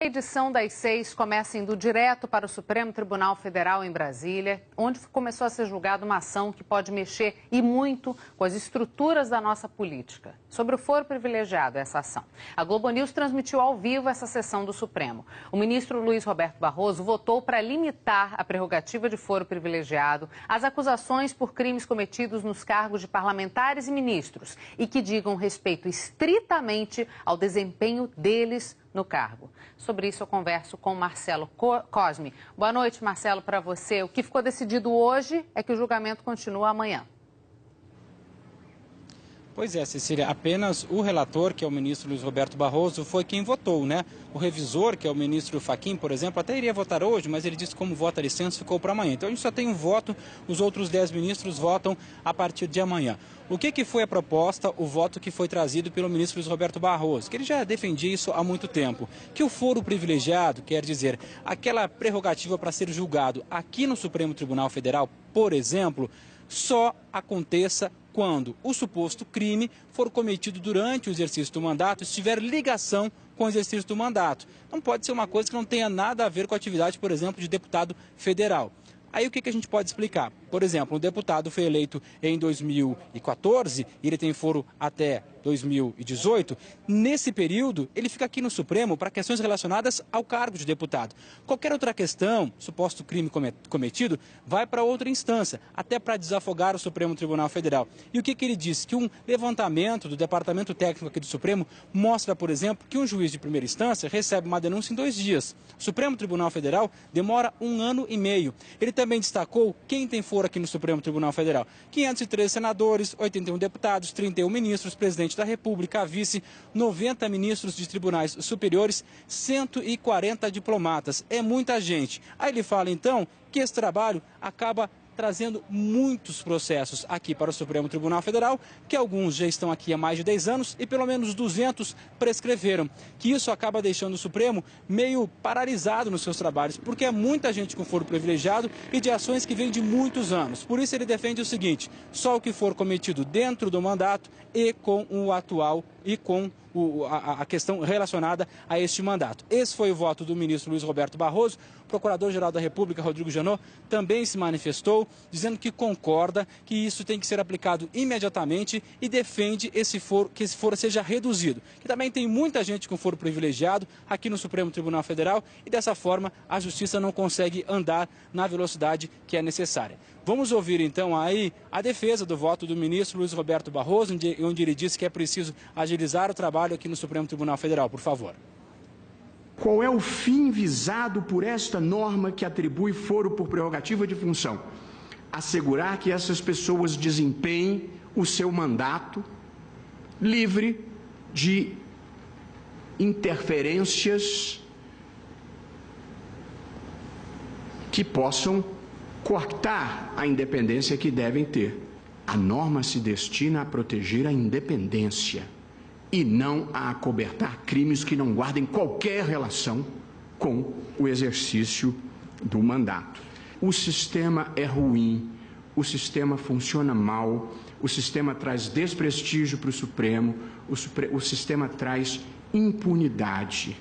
A edição das 6 começa indo direto para o Supremo Tribunal Federal em Brasília, onde começou a ser julgada uma ação que pode mexer e muito com as estruturas da nossa política. Sobre o foro privilegiado, essa ação. A Globo News transmitiu ao vivo essa sessão do Supremo. O ministro Luiz Roberto Barroso votou para limitar a prerrogativa de foro privilegiado às acusações por crimes cometidos nos cargos de parlamentares e ministros e que digam respeito estritamente ao desempenho deles no cargo. Sobre isso eu converso com Marcelo Cosme. Boa noite, Marcelo, para você. O que ficou decidido hoje é que o julgamento continua amanhã. Pois é, Cecília, apenas o relator, que é o ministro Luiz Roberto Barroso, foi quem votou, né? O revisor, que é o ministro Fachin, por exemplo, até iria votar hoje, mas ele disse que como vota a licença ficou para amanhã. Então a gente só tem um voto, os outros 10 ministros votam a partir de amanhã. O que foi a proposta, o voto que foi trazido pelo ministro Luiz Roberto Barroso? Que ele já defendia isso há muito tempo. Que o foro privilegiado, quer dizer, aquela prerrogativa para ser julgado aqui no Supremo Tribunal Federal, por exemplo, só aconteça quando o suposto crime for cometido durante o exercício do mandato e tiver ligação com o exercício do mandato. Não pode ser uma coisa que não tenha nada a ver com a atividade, por exemplo, de deputado federal. Aí o que a gente pode explicar? Por exemplo, um deputado foi eleito em 2014 e ele tem foro até 2018. Nesse período, ele fica aqui no Supremo para questões relacionadas ao cargo de deputado. Qualquer outra questão, suposto crime cometido, vai para outra instância, até para desafogar o Supremo Tribunal Federal. E o que ele disse? Que um levantamento do Departamento Técnico aqui do Supremo mostra, por exemplo, que um juiz de primeira instância recebe uma denúncia em 2 dias. O Supremo Tribunal Federal demora 1 ano e meio. Ele também destacou quem tem foro aqui no Supremo Tribunal Federal: 513 senadores, 81 deputados, 31 ministros, presidente da República, a vice, 90 ministros de tribunais superiores, 140 diplomatas. É muita gente. Aí ele fala, então, que esse trabalho acaba trazendo muitos processos aqui para o Supremo Tribunal Federal, que alguns já estão aqui há mais de 10 anos e pelo menos 200 prescreveram. Que isso acaba deixando o Supremo meio paralisado nos seus trabalhos, porque é muita gente com foro privilegiado e de ações que vêm de muitos anos. Por isso ele defende o seguinte: só o que for cometido dentro do mandato e com o atual e com a questão relacionada a este mandato. Esse foi o voto do ministro Luiz Roberto Barroso. O Procurador-Geral da República, Rodrigo Janot, também se manifestou, dizendo que concorda que isso tem que ser aplicado imediatamente e defende que esse foro seja reduzido. Que também tem muita gente com foro privilegiado aqui no Supremo Tribunal Federal e dessa forma a Justiça não consegue andar na velocidade que é necessária. Vamos ouvir então aí a defesa do voto do ministro Luiz Roberto Barroso, onde ele disse que é preciso agilizar o trabalho aqui no Supremo Tribunal Federal. Por favor. Qual é o fim visado por esta norma que atribui foro por prerrogativa de função? Assegurar que essas pessoas desempenhem o seu mandato livre de interferências que possam cortar a independência que devem ter. A norma se destina a proteger a independência e não a acobertar crimes que não guardem qualquer relação com o exercício do mandato. O sistema é ruim, o sistema funciona mal, o sistema traz desprestígio para o Supremo, o sistema traz impunidade.